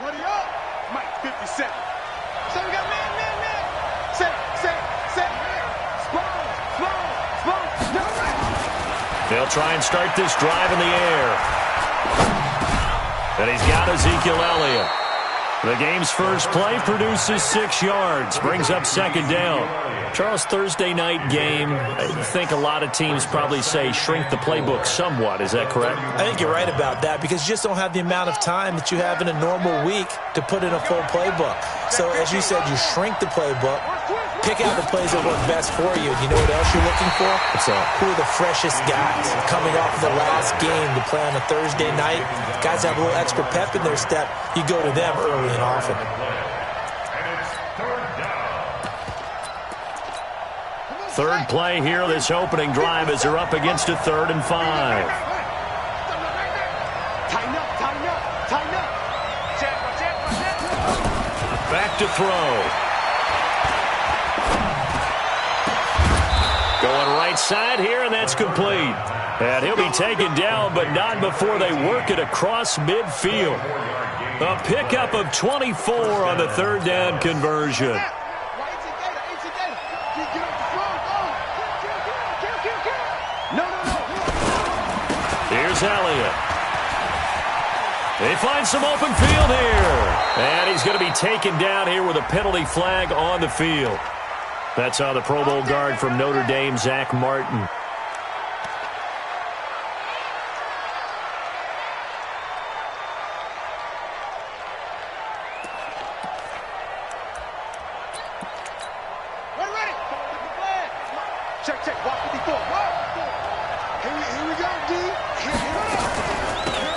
Mike, 50 seconds. So we got man. Set. Slow. They'll try and start this drive in the air. And he's got Ezekiel Elliott. The game's first play produces 6 yards, brings up second down. Charles, Thursday night game, I think a lot of teams probably say shrink the playbook somewhat. Is that correct? I think you're right about that because you just don't have the amount of time that you have in a normal week to put in a full playbook. So, as you said, you shrink the playbook, pick out the plays that work best for you. And you know what else you're looking for? What's that? Who are the freshest guys coming off the last game to play on a Thursday night? Guys have a little extra pep in their step. You go to them early and often. Third play here, this opening drive as they're up against a 3rd and 5. Tighten up. Back to throw. Going right side here, and that's complete. And he'll be taken down, but not before they work it across midfield. A pickup of 24 on the 3rd down conversion. Here's Elliott. They find some open field here. And he's going to be taken down here with a penalty flag on the field. That's on the Pro Bowl guard from Notre Dame, Zach Martin. Check. Walk 54. Here we go, D.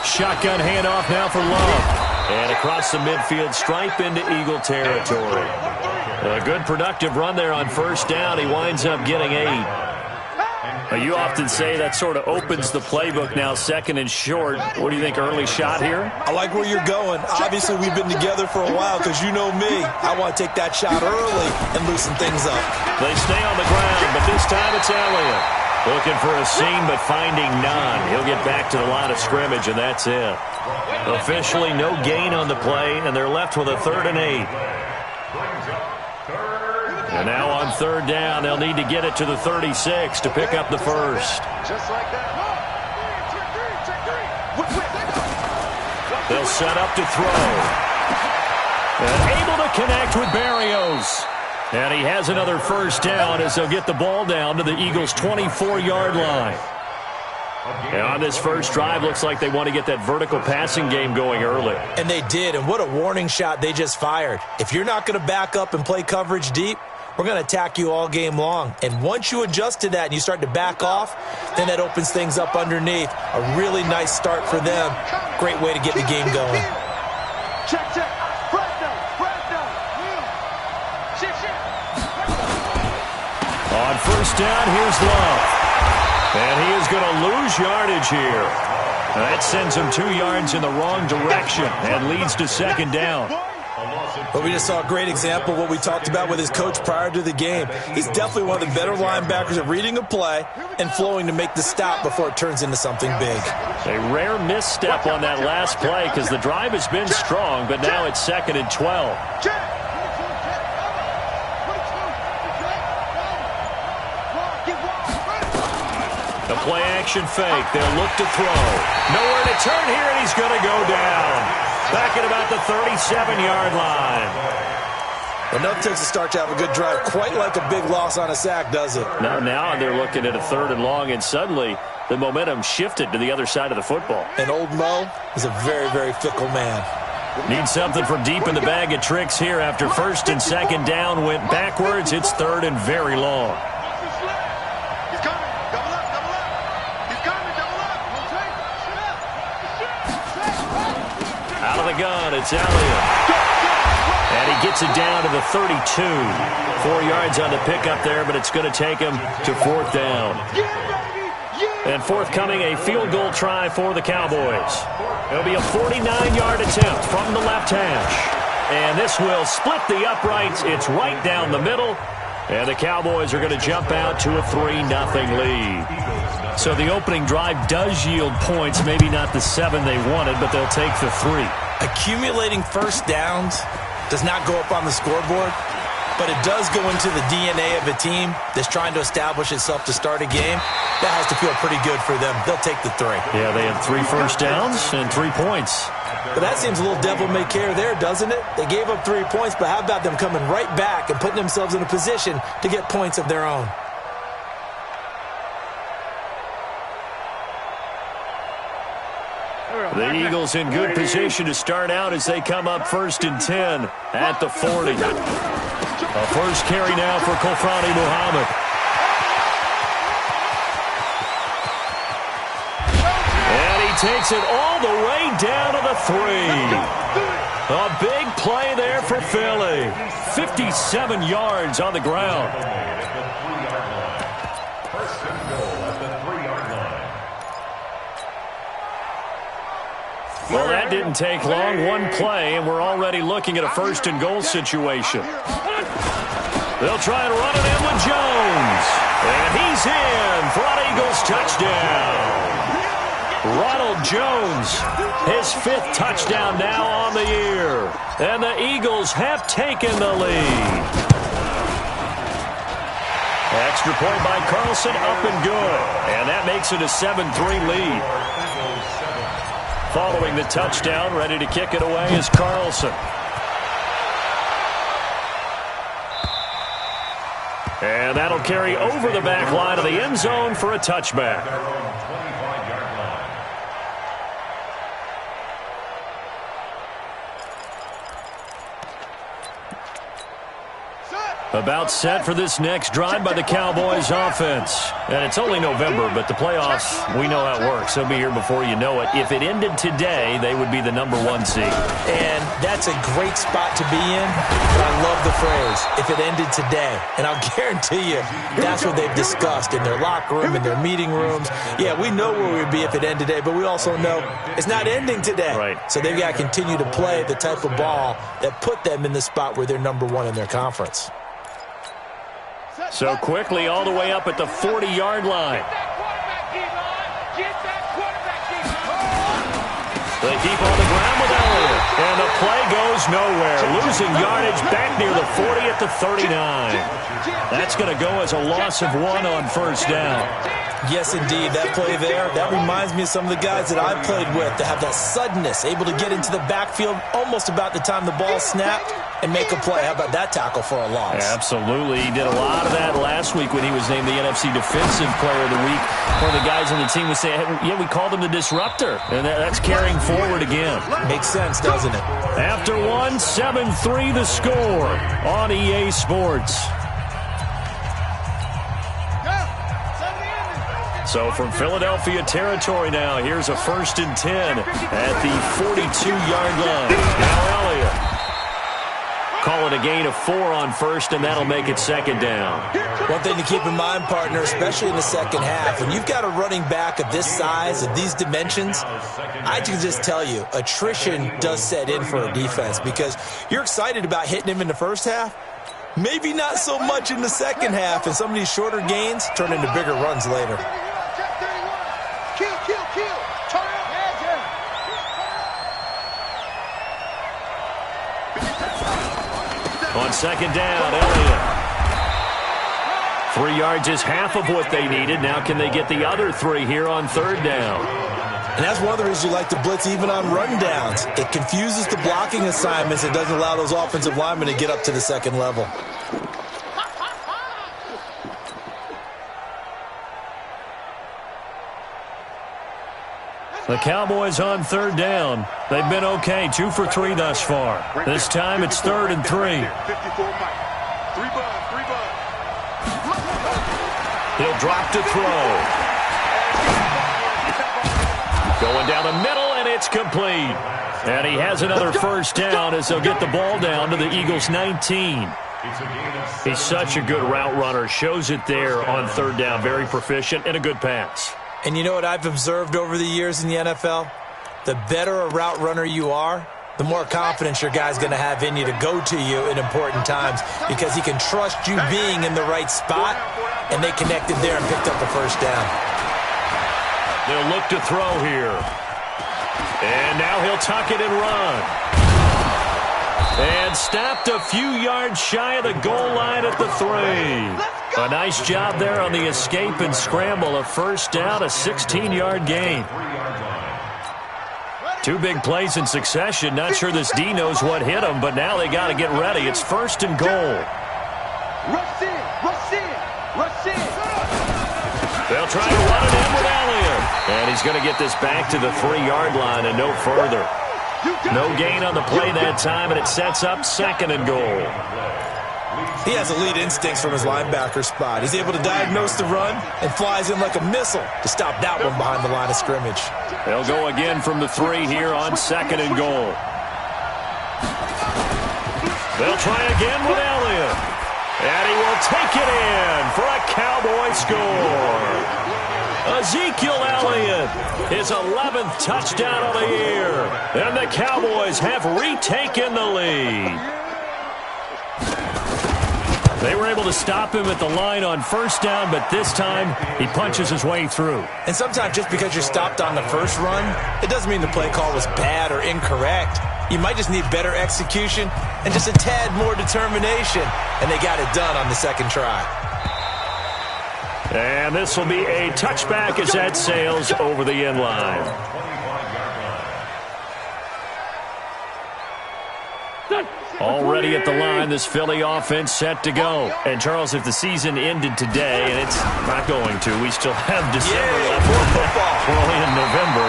Shotgun handoff now for Love. And across the midfield stripe into Eagle territory. A good productive run there on first down. He winds up getting 8. You often say that sort of opens the playbook now, 2nd and short. What do you think, early shot here? I like where you're going. Obviously, we've been together for a while because you know me. I want to take that shot early and loosen things up. They stay on the ground, but this time it's Elliott. Looking for a seam, but finding none. He'll get back to the line of scrimmage, and that's it. Officially no gain on the play, and they're left with a 3rd and 8. And now on 3rd down, they'll need to get it to the 36 to pick up the first. Just like that. They'll set up to throw. And able to connect with Berrios. And he has another first down as they'll get the ball down to the Eagles' 24-yard line. And on this first drive, looks like they want to get that vertical passing game going early. And they did, and what a warning shot they just fired. If you're not going to back up and play coverage deep, we're going to attack you all game long. And once you adjust to that and you start to back off, then that opens things up underneath. A really nice start for them. Great way to get the game going. Check. On first down, here's Love. And he is going to lose yardage here. That sends him 2 yards in the wrong direction and leads to 2nd down. But we just saw a great example of what we talked about with his coach prior to the game. He's definitely one of the better linebackers at reading a play and flowing to make the stop before it turns into something big. A rare misstep on that last play because the drive has been strong, but now it's 2nd and 12. The play-action fake. They'll look to throw. Nowhere to turn here, and he's going to go down. Back at about the 37-yard line. Well, nothing takes a start to have a good drive. Quite like a big loss on a sack, does it? Now they're looking at a 3rd and long, and suddenly the momentum shifted to the other side of the football. And old Mo is a very, very fickle man. Need something from deep in the bag of tricks here after 1st and 2nd down went backwards. It's 3rd and very long. Out of the gun, it's Elliott. And he gets it down to the 32. 4 yards on the pickup there, but it's going to take him to 4th down. And forthcoming, a field goal try for the Cowboys. It'll be a 49-yard attempt from the left hash. And this will split the uprights. It's right down the middle. And the Cowboys are going to jump out to a 3-0 lead. So the opening drive does yield points, maybe not the 7 they wanted, but they'll take the 3. Accumulating first downs does not go up on the scoreboard, but it does go into the DNA of a team that's trying to establish itself to start a game. That has to feel pretty good for them. They'll take the 3. Yeah, they had 3 first downs and 3 points. But that seems a little devil-may-care there, doesn't it? They gave up 3 points, but how about them coming right back and putting themselves in a position to get points of their own? The Eagles in good position to start out as they come up 1st and 10 at the 40. A first carry now for Kofrani Muhammad. And he takes it all the way down to the 3. A big play there for Philly. 57 yards on the ground. Well, that didn't take long. 1 play, and we're already looking at a 1st and goal situation. They'll try and run it in with Jones. And he's in for an Eagles touchdown. Ronald Jones, his 5th touchdown now on the year. And the Eagles have taken the lead. Extra point by Carlson, up and good. And that makes it a 7-3 lead. Following the touchdown, ready to kick it away is Carlson. And that'll carry over the back line of the end zone for a touchback. About set for this next drive by the Cowboys offense. And it's only November, but the playoffs, we know how it works. They'll be here before you know it. If it ended today, they would be the #1 seed. And that's a great spot to be in, but I love the phrase, if it ended today. And I'll guarantee you, that's what they've discussed in their locker room, in their meeting rooms. Yeah, we know where we'd be if it ended today, but we also know it's not ending today. Right. So they've got to continue to play the type of ball that put them in the spot where they're #1 in their conference. So quickly all the way up at the 40-yard line. They keep on the ground with Elliott. And the play goes nowhere. Losing yardage back near the 40 at the 39. That's going to go as a loss of 1 on 1st down. Yes, indeed. That play there, that reminds me of some of the guys that I've played with that have that suddenness, able to get into the backfield almost about the time the ball snapped and make a play. How about that tackle for a loss? Absolutely. He did a lot of that last week when he was named the NFC Defensive Player of the Week. One of the guys on the team was saying, hey, yeah, we called him the disruptor. And that's carrying forward again. Makes sense, doesn't it? After 1, 7-3 the score on EA Sports. So from Philadelphia territory now, here's a 1st and 10 at the 42-yard line. Now Elliott. Call it a gain of 4 on 1st, and that'll make it 2nd down. One thing to keep in mind, partner, especially in the second half, when you've got a running back of this size, of these dimensions, I can just tell you, attrition does set in for a defense because you're excited about hitting him in the first half. Maybe not so much in the second half, and some of these shorter gains turn into bigger runs later. On 2nd down, Elliott. 3 yards is half of what they needed. Now can they get the other 3 here on 3rd down? And that's one of the reasons you like to blitz even on rundowns. It confuses the blocking assignments. It doesn't allow those offensive linemen to get up to the second level. The Cowboys on 3rd down. They've been okay, 2 for 3 thus far. This time it's 3rd and 3. He'll drop to throw. Going down the middle, and it's complete. And he has another 1st down as they'll get the ball down to the Eagles' 19. He's such a good route runner. Shows it there on 3rd down. Very proficient and a good pass. And you know what I've observed over the years in the NFL? The better a route runner you are, the more confidence your guy's going to have in you to go to you in important times because he can trust you being in the right spot, and they connected there and picked up the first down. They'll look to throw here. And now he'll tuck it and run. And stopped a few yards shy of the goal line at the 3. A nice job there on the escape and scramble. A first down, a 16-yard gain. Two big plays in succession. Not sure this D knows what hit him, but now they got to get ready. It's first and goal. Rush in, rush in, rush in. They'll try to run it in with Elliott. And he's going to get this back to the 3-yard line and no further. No gain on the play that time, and it sets up second and goal. He has elite instincts from his linebacker spot. He's able to diagnose the run and flies in like a missile to stop that one behind the line of scrimmage. They'll go again from the 3 here on second and goal. They'll try again with Elliott. And he will take it in for a Cowboy score. Ezekiel Elliott, his 11th touchdown of the year. And the Cowboys have retaken the lead. They were able to stop him at the line on first down, but this time he punches his way through. And sometimes just because you're stopped on the first run, it doesn't mean the play call was bad or incorrect. You might just need better execution and just a tad more determination, and they got it done on the second try. And this will be a touchback as that sails over the end line. Already at the line, this Philly offense set to go. And, Charles, if the season ended today, and it's not going to, we still have December left. More football. We're only in November.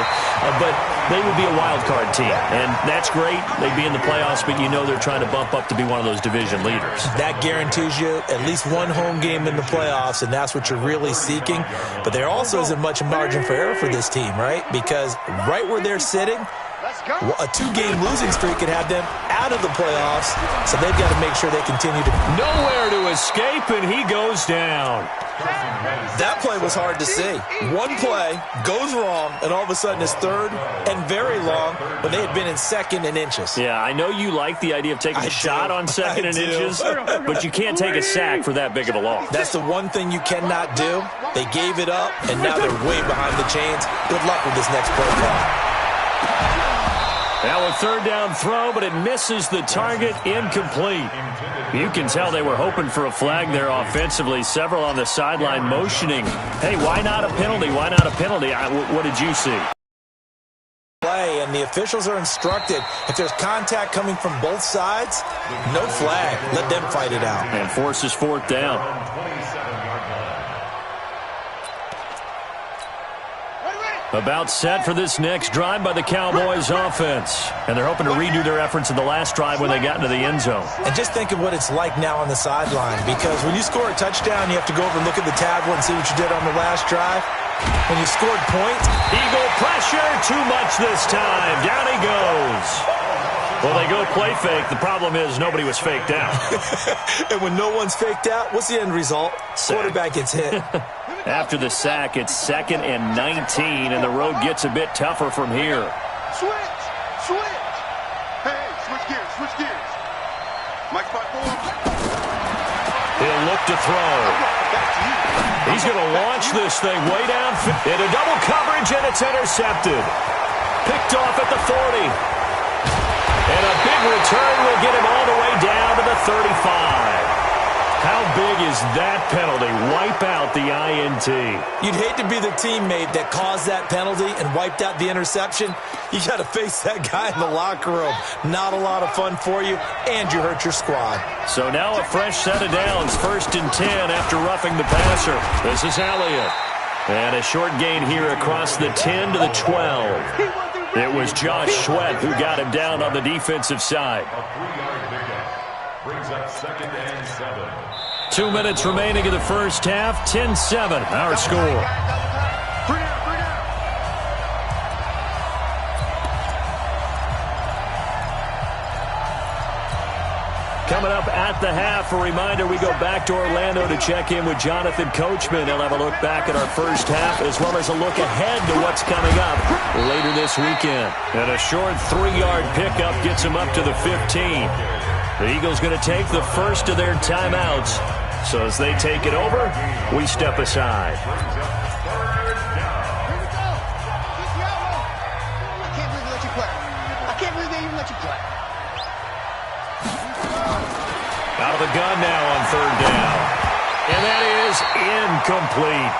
But they would be a wild card team. And that's great. They'd be in the playoffs, but you know they're trying to bump up to be one of those division leaders. That guarantees you at least one home game in the playoffs, and that's what you're really seeking. But there also isn't much margin for error for this team, right? Because right where they're sitting, a 2-game losing streak could have them out of the playoffs, so they've got to make sure they continue to... Nowhere to escape, and he goes down. That play was hard to see. One play goes wrong, and all of a sudden it's third and very long when they had been in second and inches. Yeah, I know you like the idea of taking a shot on second and inches, but you can't take a sack for that big of a loss. That's the one thing you cannot do. They gave it up, and now they're way behind the chains. Good luck with this next play call. Now a third down throw, but it misses the target, incomplete. You can tell they were hoping for a flag there offensively. Several on the sideline motioning. Hey, why not a penalty? Why not a penalty? What did you see? Play, and the officials are instructed, if there's contact coming from both sides, no flag. Let them fight it out. And forces fourth down. About set for this next drive by the Cowboys offense. And they're hoping to redo their efforts in the last drive when they got into the end zone. And just think of what it's like now on the sideline, because when you score a touchdown, you have to go over and look at the tablet and see what you did on the last drive. When you scored points, Eagle pressure, too much this time. Down he goes. Well, they go play fake. The problem is nobody was faked out. And when no one's faked out, what's the end result? Quarterback gets hit. After the sack, it's 2nd and 19, and the road gets a bit tougher from here. Switch! Hey, switch gears. Mike 5-4. He'll look to throw. He's going to launch this thing way down into double coverage, and it's intercepted. Picked off at the 40. And a big return will get him all the way down to the 35. How big is that penalty? Wipe out the INT. You'd hate to be the teammate that caused that penalty and wiped out the interception. You got to face that guy in the locker room. Not a lot of fun for you, and you hurt your squad. So now a fresh set of downs, 1st and 10 after roughing the passer. This is Elliott. And a short gain here across the 10 to the 12. It was Josh Sweat who got him down on the defensive side. Brings up 2nd and 7. 2 minutes remaining in the first half. 10-7, our score. Coming up at the half, a reminder, we go back to Orlando to check in with Jonathan Coachman. He'll have a look back at our first half as well as a look ahead to what's coming up later this weekend. And a short 3-yard pickup gets him up to the 15. The Eagles going to take the first of their timeouts. So as they take it over, we step aside. Out of the gun now on 3rd down. And that is incomplete.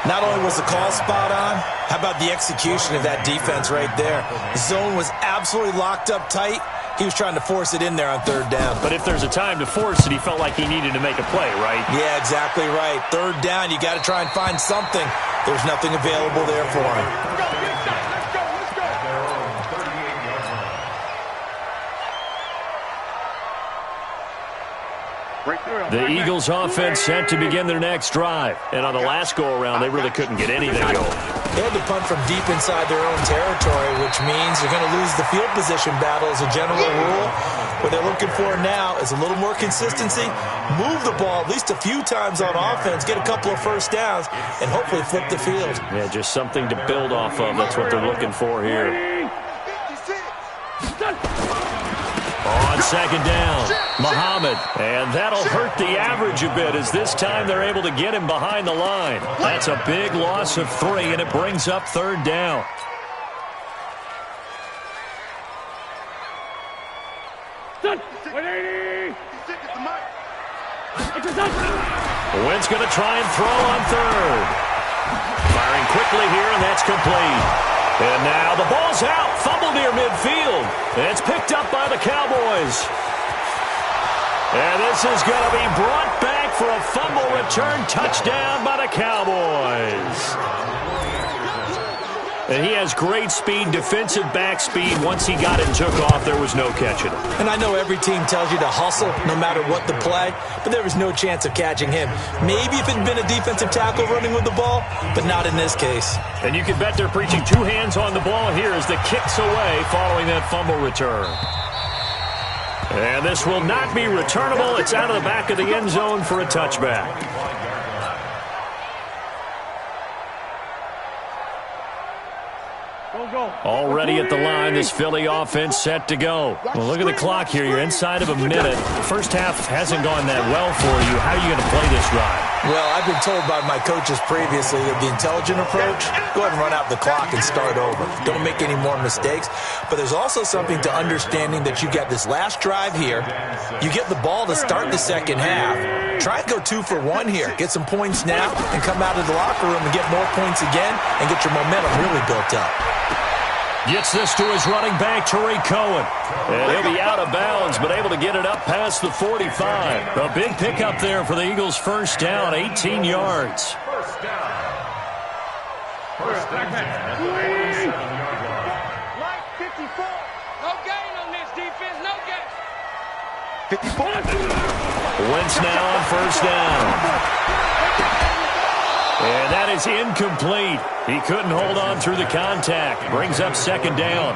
Not only was the call spot on, how about the execution of that defense right there? The zone was absolutely locked up tight. He was trying to force it in there on 3rd down. But if there's a time to force it, he felt like he needed to make a play, right? Yeah, exactly right. 3rd down, you got to try and find something. There's nothing available there for him. The Eagles offense set to begin their next drive. And on the last go-around, they really couldn't get anything going. They had to punt from deep inside their own territory, which means they're going to lose the field position battle as a general rule. What they're looking for now is a little more consistency, move the ball at least a few times on offense, get a couple of first downs, and hopefully flip the field. Yeah, just something to build off of. That's what they're looking for here. On 2nd down, Muhammad. And that'll hurt the average a bit as this time they're able to get him behind the line. That's a big loss of 3, and it brings up 3rd down. Wynn's going to try and throw on 3rd. Firing quickly here, and that's complete. And now the ball's out. Fumble near midfield. And it's picked up by the Cowboys. And this is going to be brought back for a fumble return touchdown by the Cowboys. And he has great speed, defensive back speed. Once he got it and took off, there was no catching him. And I know every team tells you to hustle no matter what the play, but there was no chance of catching him. Maybe if it had been a defensive tackle running with the ball, but not in this case. And you can bet they're preaching 2 hands on the ball here as the kick's away following that fumble return. And this will not be returnable. It's out of the back of the end zone for a touchback. Already at the line, this Philly offense set to go. Well, look at the clock here. You're inside of a minute. The first half hasn't gone that well for you. How are you going to play this drive? Well, I've been told by my coaches previously that the intelligent approach, go ahead and run out the clock and start over. Don't make any more mistakes. But there's also something to understanding that you get this last drive here. You get the ball to start the second half. Try and go 2 for 1 here. Get some points now and come out of the locker room and get more points again and get your momentum really built up. Gets this to his running back, Tariq Cohen. And he'll be out of bounds, but able to get it up past the 45. A big pickup there for the Eagles' first down, 18 yards. First down. First down. Mike, 54. No gain on this defense, no gain. 54. Wentz now on first down. And that is incomplete. He couldn't hold on through the contact. Brings up 2nd down.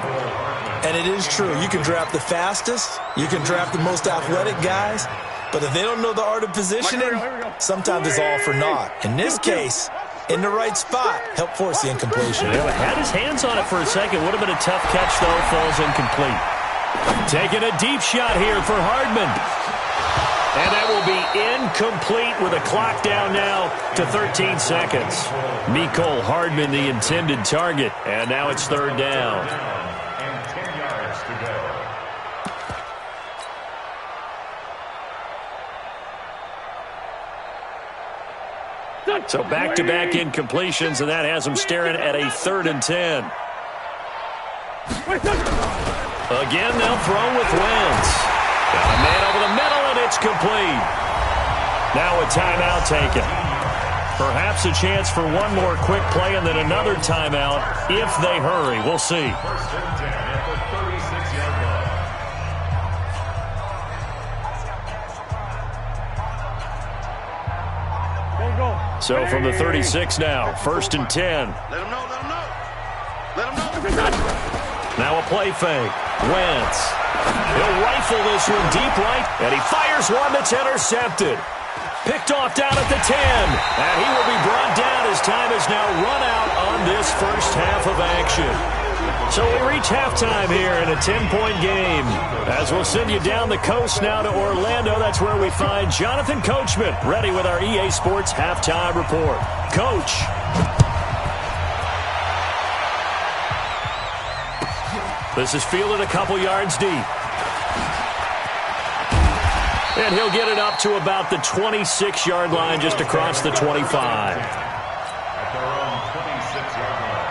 And it is true. You can draft the fastest. You can draft the most athletic guys. But if they don't know the art of positioning, sometimes it's all for naught. In this case, in the right spot, help force the incompletion. Yeah, had his hands on it for a second. Would have been a tough catch, though. Falls incomplete. Taking a deep shot here for Hardman. And that will be incomplete with a clock down now to 13 seconds. Mecole Hardman, the intended target. And now it's 3rd down. And 10 yards to go. So back-to-back incompletions, and that has them staring at a 3rd and 10. Again, they'll throw with Wentz. Got a man over the middle, and it's complete. Now a timeout taken. Perhaps a chance for one more quick play and then another timeout if they hurry. We'll see. First and 10 at the 36-yard line. So from the 36 now, 1st and 10. Let him know, let him know. Let him know. Now a play fake. Wentz. He'll rifle this one deep right, and he fires one that's intercepted. Picked off down at the 10, and he will be brought down as time has now run out on this first half of action. So we reach halftime here in a 10-point game. As we'll send you down the coast now to Orlando, that's where we find Jonathan Coachman, ready with our EA Sports halftime report. Coach. This is fielded a couple yards deep. And he'll get it up to about the 26-yard line, just across the 25. At their own 26-yard line.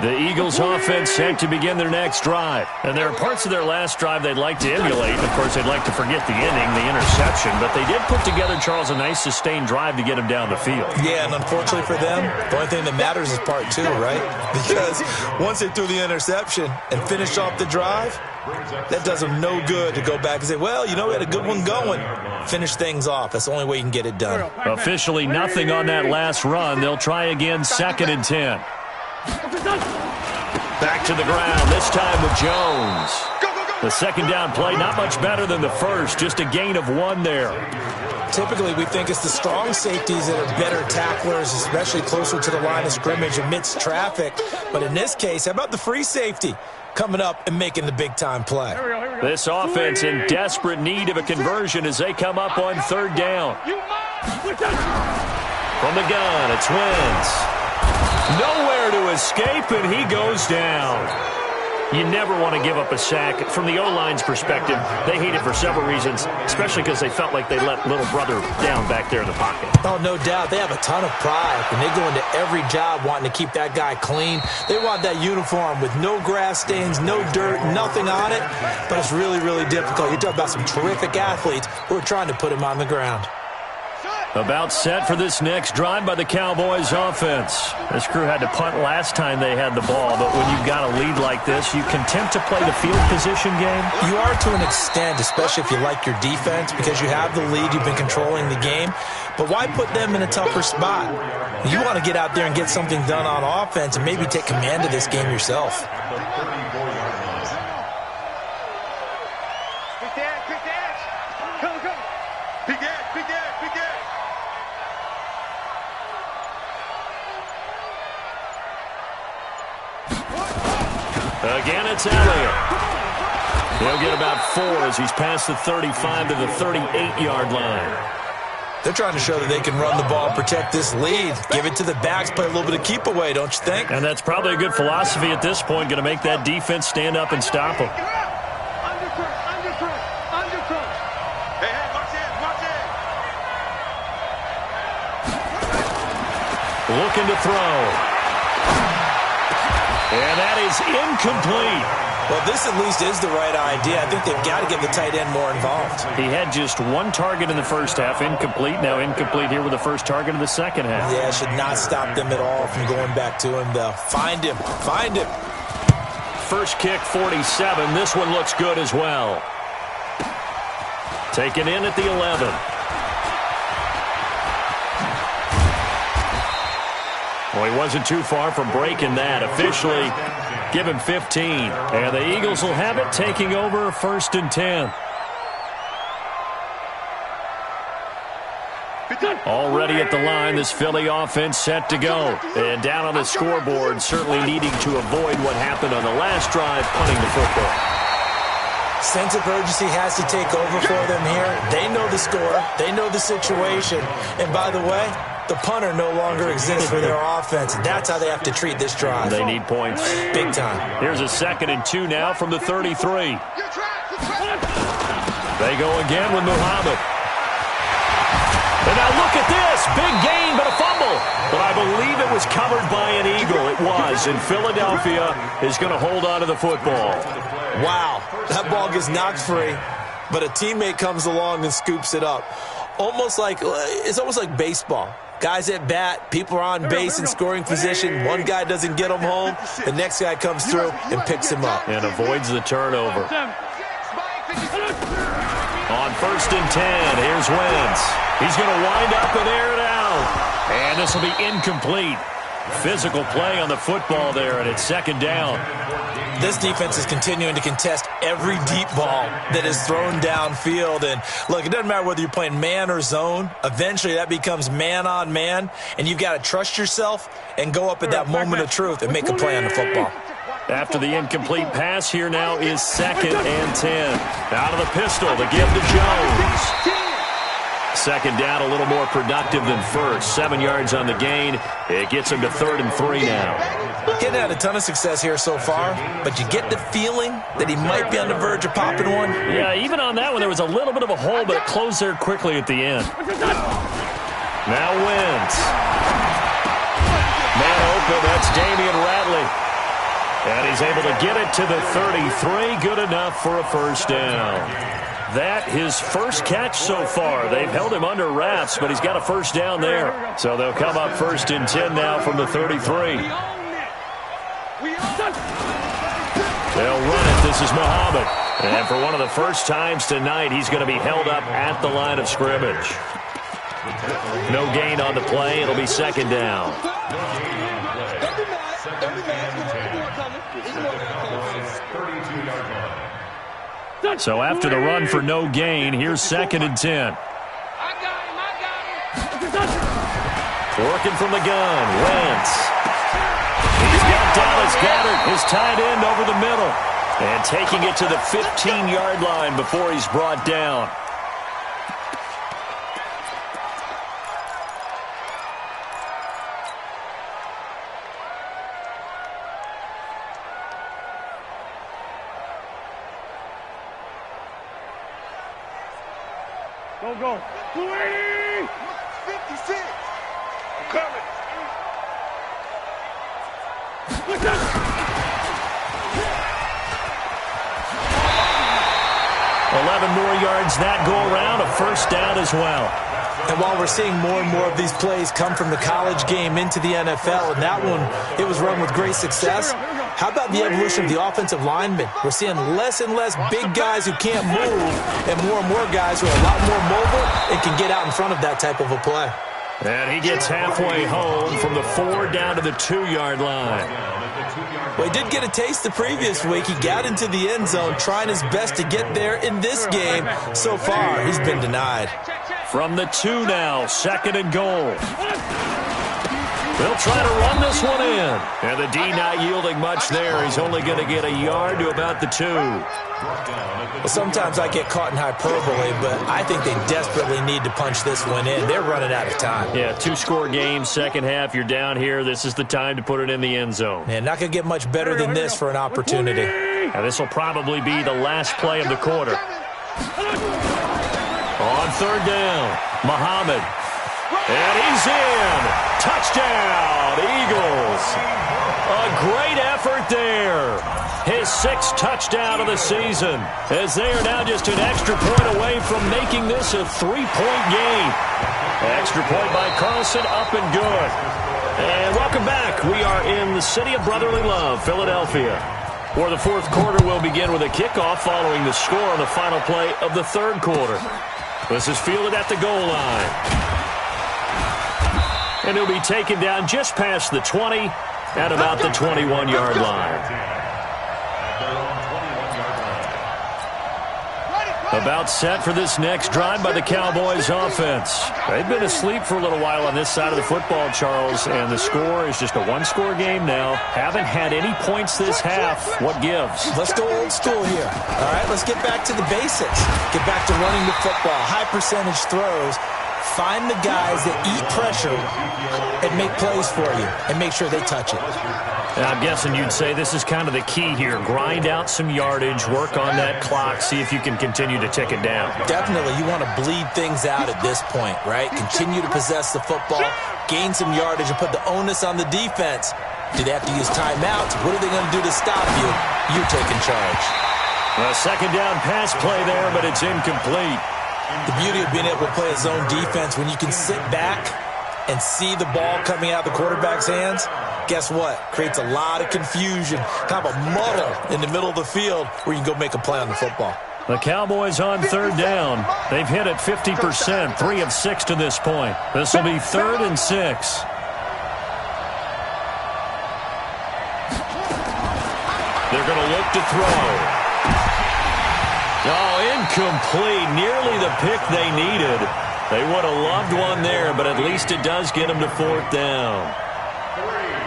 The Eagles offense set to begin their next drive. And there are parts of their last drive they'd like to emulate. And of course, they'd like to forget the inning, the interception. But they did put together, Charles, a nice sustained drive to get him down the field. Yeah, and unfortunately for them, the only thing that matters is part two, right? Because once they threw the interception and finished off the drive, that does them no good to go back and say, well, you know, we had a good one going. Finish things off. That's the only way you can get it done. Officially nothing on that last run. They'll try again, 2nd and 10. Back to the ground, this time with Jones. The second down play, not much better than the first, just a gain of 1 there. Typically, we think it's the strong safeties that are better tacklers, especially closer to the line of scrimmage amidst traffic. But in this case, how about the free safety coming up and making the big-time play? This offense in desperate need of a conversion as they come up on 3rd down. From the gun, it's Wentz. Nowhere to escape, and he goes down. You never want to give up a sack. From the O-line's perspective, they hate it for several reasons, especially because they felt like they let little brother down back there in the pocket. Oh, no doubt. They have a ton of pride, and they go into every job wanting to keep that guy clean. They want that uniform with no grass stains, no dirt, nothing on it, but it's really, really difficult. You're talking about some terrific athletes who are trying to put him on the ground. About set for this next drive by the Cowboys offense. This crew had to punt last time they had the ball, but when you've got a lead like this, you content to play the field position game? You are to an extent, especially if you like your defense, because you have the lead, you've been controlling the game. But why put them in a tougher spot? You want to get out there and get something done on offense and maybe take command of this game yourself. Again, it's Elliott. He'll get about 4 as he's past the 35 to the 38-yard line. They're trying to show that they can run the ball, protect this lead, give it to the backs, play a little bit of keep away, don't you think? And that's probably a good philosophy at this point, going to make that defense stand up and stop them. Looking to throw. And that is incomplete. Well, this at least is the right idea. I think they've got to get the tight end more involved. He had just 1 target in the first half, incomplete. Now incomplete here with the first target in the second half. Yeah, it should not stop them at all from going back to him, though. Find him. Find him. First kick, 47. This one looks good as well. Taken in at the 11. Well, he wasn't too far from breaking that. Officially, give him 15. And the Eagles will have it, taking over 1st and 10. Already at the line, this Philly offense set to go. And down on the scoreboard, certainly needing to avoid what happened on the last drive, punting the football. Sense of urgency has to take over for them here. They know the score. They know the situation. And by the way, the punter no longer exists for their offense. That's how they have to treat this drive. They need points. Big time. Here's a 2nd and 2 now from the 33. They go again with Muhammad. And now look at this. Big gain, but a fumble. But I believe it was covered by an Eagle. It was. And Philadelphia is going to hold on to the football. Wow. That ball gets knocked free, but a teammate comes along and scoops it up. It's almost like baseball. Guys at bat, people are on base in scoring position. One guy doesn't get him home. The next guy comes through and picks him up. And avoids the turnover. On 1st and 10, here's Wentz. He's going to wind up and air it out. And this will be incomplete. Physical play on the football there, and it's second down. This defense is continuing to contest every deep ball that is thrown downfield. And, look, it doesn't matter whether you're playing man or zone. Eventually, that becomes man-on-man, and you've got to trust yourself and go up at that moment of truth and make a play on the football. After the incomplete pass, here now is 2nd and 10. Out of the pistol, the give to Jones. Second down, a little more productive than first. 7 yards on the gain. It gets him to 3rd and 3 now. Getting had a ton of success here so far, but you get the feeling that he might be on the verge of popping one. Yeah, even on that one, there was a little bit of a hole, but it closed there quickly at the end. Now Wentz. Man open, that's Damian Ratley. And he's able to get it to the 33. Good enough for a first down. That his first catch so far. They've held him under wraps, but he's got a first down there. So they'll come up 1st and 10 now from the 33. They'll run it. This is Muhammad. And for one of the first times tonight, he's going to be held up at the line of scrimmage. No gain on the play. It'll be second down. So after the run for no gain, here's 2nd and 10. Working from the gun, Wentz. He's got Dallas Goedert, his tight end, over the middle. And taking it to the 15-yard line before he's brought down. Go. 280! 56! I'm coming. 11 more yards that go around, a first down as well. And while we're seeing more and more of these plays come from the college game into the NFL, and that one, it was run with great success, how about the evolution of the offensive linemen? We're seeing less and less big guys who can't move and more guys who are a lot more mobile and can get out in front of that type of a play. And he gets halfway home from the 4 down to the 2-yard line. Well, he did get a taste the previous week. He got into the end zone trying his best to get there in this game. So far, he's been denied. From the 2 now, 2nd and goal. They'll try to run this one in. And the D not yielding much there. He's only going to get a yard to about the 2. Well, sometimes I get caught in hyperbole, but I think they desperately need to punch this one in. They're running out of time. Yeah, 2-score game, second half. You're down here. This is the time to put it in the end zone. Man, not going to get much better than this for an opportunity. And this will probably be the last play of the quarter. On 3rd down, Muhammad. And he's in. Touchdown, Eagles. A great effort there. His 6th touchdown of the season, as they are now just an extra point away from making this a 3-point game. Extra point by Carlson, up and good. And welcome back. We are in the city of brotherly love, Philadelphia, where the 4th quarter will begin with a kickoff following the score on the final play of the 3rd quarter. This is fielded at the goal line. And he'll be taken down just past the 20 at about the 21-yard line. About set for this next drive by the Cowboys offense. They've been asleep for a little while on this side of the football, Charles, and the score is just a 1-score game now. Haven't had any points this half. What gives? Let's go old school here. All right, let's get back to the basics. Get back to running the football, high percentage throws. Find the guys that eat pressure and make plays for you and make sure they touch it. And I'm guessing you'd say this is kind of the key here. Grind out some yardage, work on that clock, see if you can continue to tick it down. Definitely. You want to bleed things out at this point, right? Continue to possess the football, gain some yardage, and put the onus on the defense. Do they have to use timeouts? What are they going to do to stop you? You're taking charge. A 2nd down pass play there, but it's incomplete. The beauty of being able to play a zone defense, when you can sit back and see the ball coming out of the quarterback's hands, guess what? Creates a lot of confusion, kind of a muddle in the middle of the field where you can go make a play on the football. The Cowboys on 3rd down. They've hit it 50%, 3 of 6 to this point. This will be 3rd and 6. They're going to look to throw. Oh, incomplete. Nearly the pick they needed. They would have loved one there, but at least it does get them to 4th down.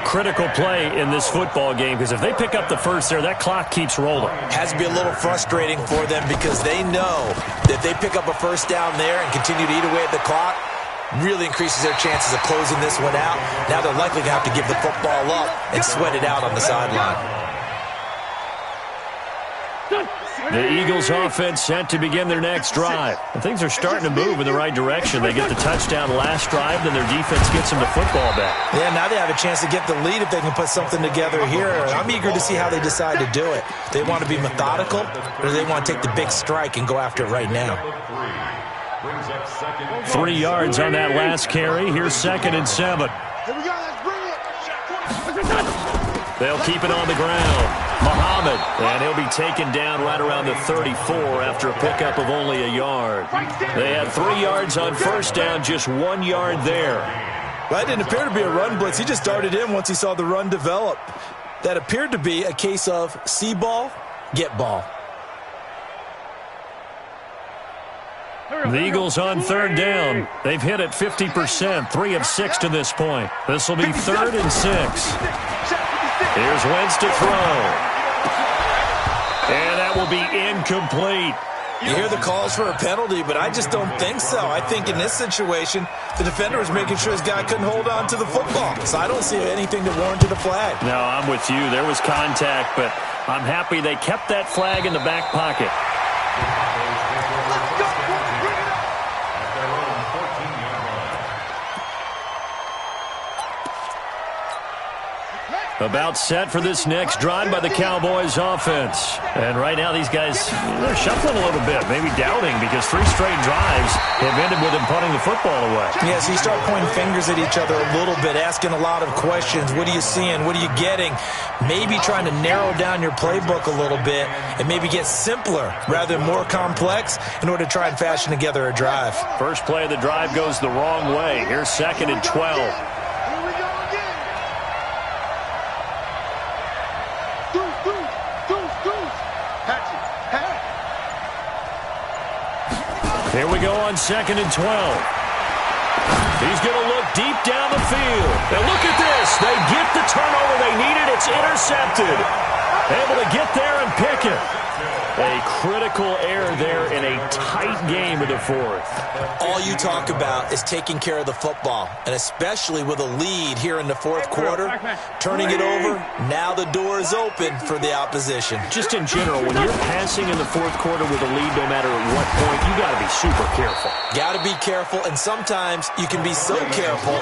Critical play in this football game, because if they pick up the first there, that clock keeps rolling. Has to be a little frustrating for them because they know that if they pick up a first down there and continue to eat away at the clock, really increases their chances of closing this one out. Now they're likely to have to give the football up and sweat it out on the sideline. The Eagles offense set to begin their next drive. And things are starting to move in the right direction. They get the touchdown last drive, then their defense gets them the football back. Yeah, now they have a chance to get the lead if they can put something together here. I'm eager to see how they decide to do it. They want to be methodical, or do they want to take the big strike and go after it right now? 3 yards on that last carry. Here's 2nd and 7. Here we go, let's bring it. They'll keep it on the ground. Muhammad, and he'll be taken down right around the 34 after a pickup of only a yard. They had 3 yards on first down, just 1 yard there. Well, that didn't appear to be a run blitz. He just darted in once he saw the run develop. That appeared to be a case of see ball, get ball. The Eagles on 3rd down. They've hit it 50%, 3 of 6 to this point. This will be 3rd and 6. Here's Wentz to throw. And that will be incomplete. You hear the calls for a penalty, but I just don't think so. I think in this situation, the defender was making sure his guy couldn't hold on to the football. So I don't see anything to warrant a flag. No, I'm with you. There was contact, but I'm happy they kept that flag in the back pocket. About set for this next drive by the Cowboys offense. And right now these guys, they're shuffling a little bit, maybe doubting, because 3 straight drives have ended with them punting the football away. Yeah, so you start pointing fingers at each other a little bit, asking a lot of questions. What are you seeing? What are you getting? Maybe trying to narrow down your playbook a little bit and maybe get simpler rather than more complex in order to try and fashion together a drive. First play of the drive goes the wrong way. Here's 2nd and 12. Here we go on 2nd and 12. He's going to look deep down the field. And look at this. They get the turnover they needed. It's intercepted. Able to get there and pick it. A critical error there in a tight game of the 4th. All you talk about is taking care of the football, and especially with a lead here in the 4th quarter, turning it over, now the door is open for the opposition. Just in general, when you're passing in the 4th quarter with a lead, no matter at what point, you got to be super careful. Got to be careful, and sometimes you can be so careful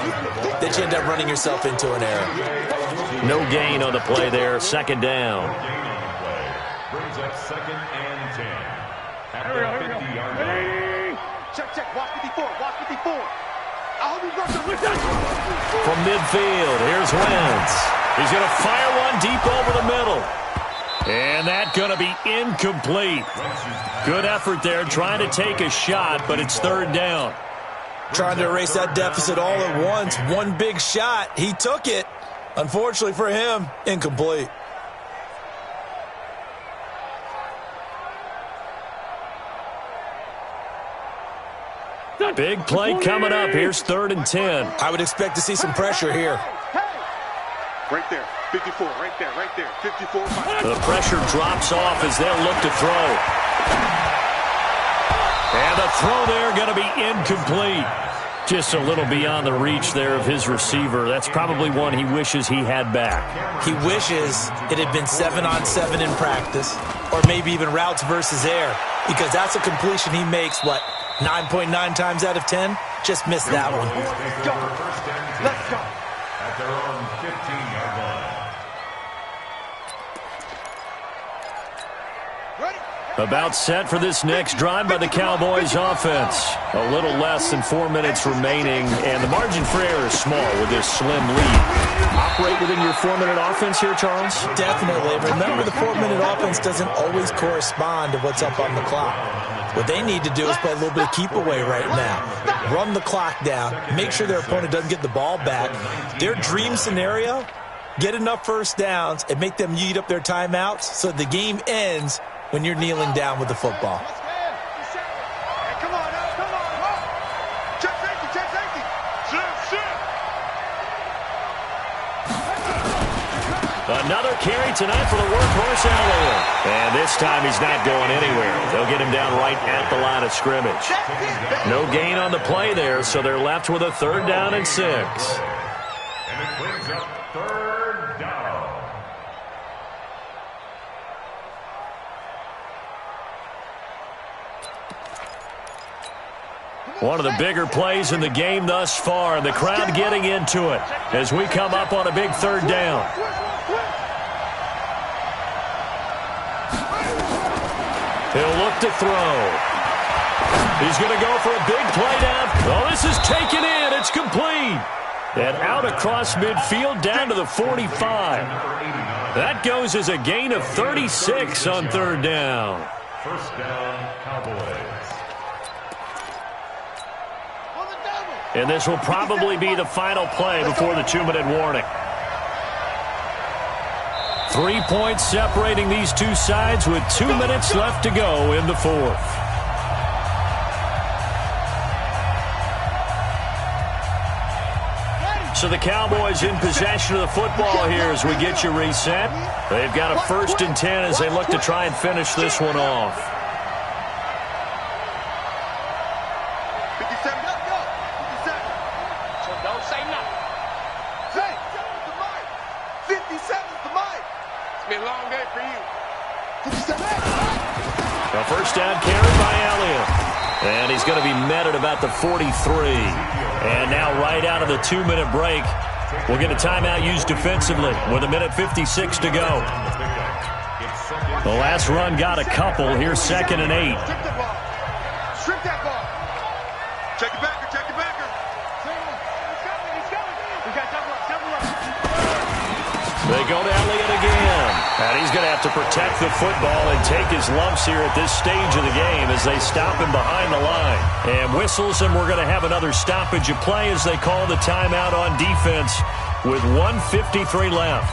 that you end up running yourself into an error. No gain on the play there, 2nd down. Brings up 2nd and 10. At the 50-yard line. Check, watch 54, watch 54. I hope he's rushing. From midfield, here's Wentz. He's going to fire one deep over the middle. And that's going to be incomplete. Good effort there, trying to take a shot, but it's 3rd down. Trying to erase that deficit all at once. One big shot. He took it. Unfortunately for him, incomplete. Big play coming up. Here's 3rd and 10. I would expect to see some pressure here. Right there, 54, right there, 54. The pressure drops off as they'll look to throw. And the throw there going to be incomplete. Just a little beyond the reach there of his receiver. That's probably one he wishes he had back. He wishes it had been 7-on-7 in practice, or maybe even routes versus air, because that's a completion he makes, 9.9 times out of 10? Just missed that one. Let's go. At their own 15-yard line. About set for this next drive by the Cowboys offense. A little less than 4 minutes remaining, and the margin for error is small with this slim lead. Operate within your 4-minute offense here, Charles? Definitely. Remember, the 4-minute offense doesn't always correspond to what's up on the clock. What they need to do is play a little bit of keep away right now. Run the clock down. Make sure their opponent doesn't get the ball back. Their dream scenario Get enough first downs and make them eat up their timeouts so the game ends when you're kneeling down with the football. Another carry tonight for the workhorse Elliott. And this time he's not going anywhere. They'll get him down right at the line of scrimmage. No gain on the play there, so they're left with a 3rd down and 6. And it brings up 3rd down. One of the bigger plays in the game thus far, and the crowd getting into it as we come up on a big 3rd down. He'll look to throw. He's going to go for a big play down. Oh, this is taken in. It's complete. And out across midfield down to the 45. That goes as a gain of 36 on 3rd down. 1st down, Cowboys. And this will probably be the final play before the 2-minute warning. 3 points separating these two sides with 2 minutes left to go in the 4th. So the Cowboys in possession of the football here as we get you reset. They've got a 1st and 10 as they look to try and finish this one off. 57, go. 57. So don't say nothing. Say, 57's the mic. It's been a long day for you. 57. A 1st down carry by Elliott. And he's going to be met at about the 43. And now right out of the 2-minute break, we'll get a timeout used defensively with 1:56 to go. The last run got a couple. Here's 2nd and 8. Strip that ball. Strip that ball. Check it backer, check it backer. He's coming. We got double up. They go to Elliott again. And he's going to have to protect the football and take his lumps here at this stage of the game as they stop him behind the line. And whistles, and we're going to have another stoppage of play as they call the timeout on defense with 1:53 left.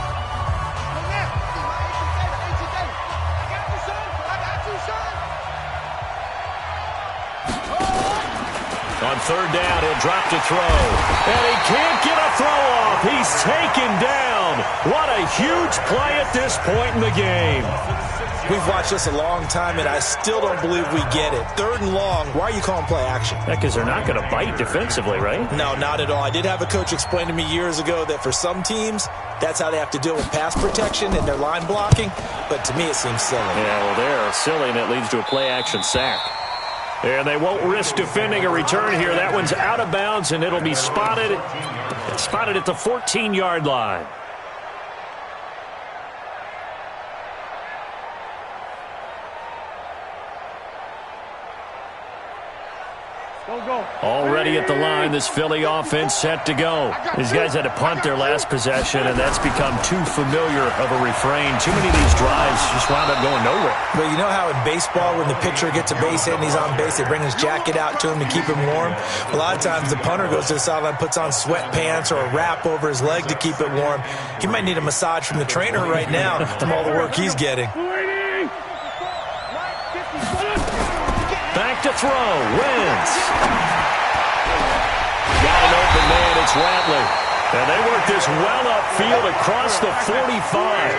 On 3rd down, he'll drop to throw. And he can't get a throw off. He's taken down. What a huge play at this point in the game. We've watched this a long time, and I still don't believe we get it. 3rd and long, why are you calling play action? Because they're not going to bite defensively, right? No, not at all. I did have a coach explain to me years ago that for some teams, that's how they have to deal with pass protection and their line blocking. But to me, it seems silly. Yeah, well, they're silly, and it leads to a play action sack. And they won't risk defending a return here. That one's out of bounds, and it'll be spotted at the 14-yard line. Already at the line, this Philly offense set to go. These guys had to punt their last possession, and that's become too familiar of a refrain. Too many of these drives just wound up going nowhere. But you know how in baseball, when the pitcher gets a base hit and he's on base, they bring his jacket out to him to keep him warm? A lot of times the punter goes to the sideline, puts on sweatpants or a wrap over his leg to keep it warm. He might need a massage from the trainer right now from all the work he's getting. Back to throw. Wentz. Got an open man. It's Rattler. And they work this well upfield across the 45.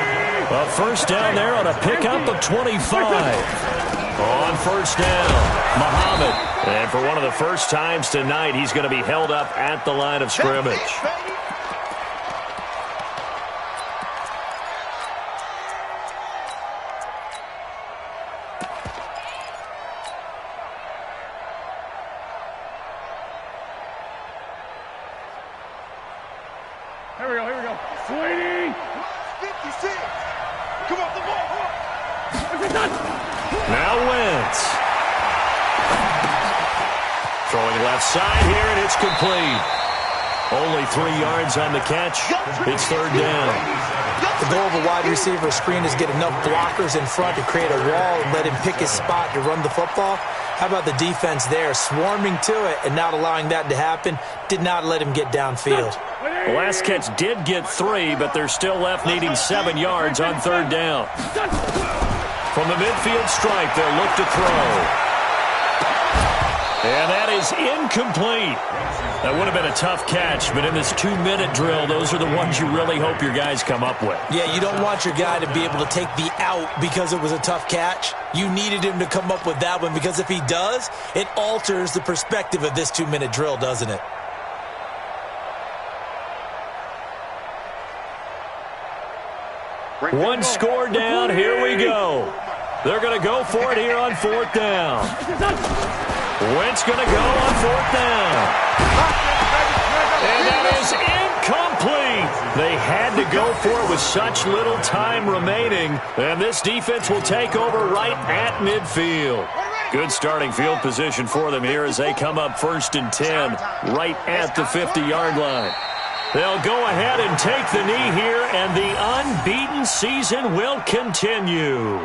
A 1st down there on a pickup of 25. On 1st down, Muhammad. And for one of the first times tonight, he's going to be held up at the line of scrimmage. Here we go. Sweetie! 56! Come off the ball! Now Wentz. Throwing left side here, and it's complete. Only 3 yards on the catch. It's 3rd down. The goal of a wide receiver screen is get enough blockers in front to create a wall and let him pick his spot to run the football. How about the defense there, swarming to it and not allowing that to happen? Did not let him get downfield. The last catch did get 3, but they're still left needing 7 yards on 3rd down. From the midfield stripe, they'll look to throw. And that is incomplete. That would have been a tough catch, but in this 2-minute drill, those are the ones you really hope your guys come up with. Yeah, you don't want your guy to be able to take the out because it was a tough catch. You needed him to come up with that one, because if he does, it alters the perspective of this 2-minute drill, doesn't it? One score down. Here we go. They're going to go for it here on 4th down. Wentz going to go on 4th down. And that is incomplete. They had to go for it with such little time remaining. And this defense will take over right at midfield. Good starting field position for them here as they come up 1st and 10 right at the 50-yard line. They'll go ahead and take the knee here, and the unbeaten season will continue.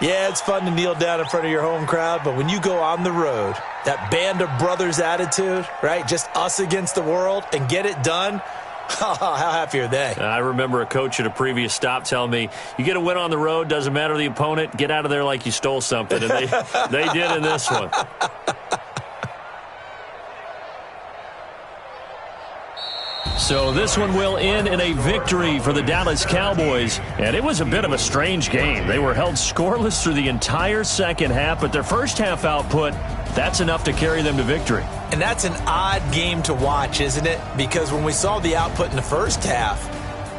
Yeah, it's fun to kneel down in front of your home crowd, but when you go on the road, that band of brothers attitude, right, just us against the world, and get it done, how happy are they? I remember a coach at a previous stop telling me, you get a win on the road, doesn't matter the opponent, get out of there like you stole something, and they did in this one. So this one will end in a victory for the Dallas Cowboys. And it was a bit of a strange game. They were held scoreless through the entire second half, but their first half output, that's enough to carry them to victory. And that's an odd game to watch, isn't it? Because when we saw the output in the first half,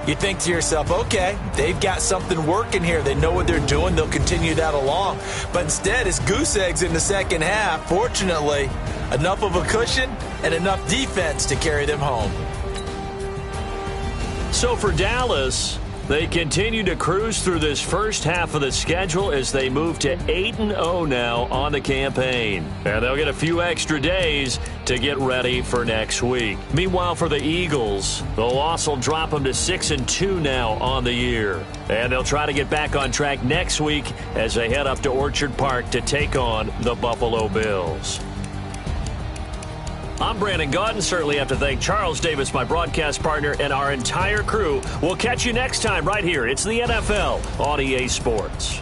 you think to yourself, okay, they've got something working here. They know what they're doing. They'll continue that along. But instead, it's goose eggs in the second half. Fortunately, enough of a cushion and enough defense to carry them home. So for Dallas, they continue to cruise through this first half of the schedule as they move to 8-0 now on the campaign. And they'll get a few extra days to get ready for next week. Meanwhile, for the Eagles, the loss will drop them to 6-2 now on the year. And they'll try to get back on track next week as they head up to Orchard Park to take on the Buffalo Bills. I'm Brandon Gaudin. Certainly have to thank Charles Davis, my broadcast partner, and our entire crew. We'll catch you next time right here. It's the NFL on EA Sports.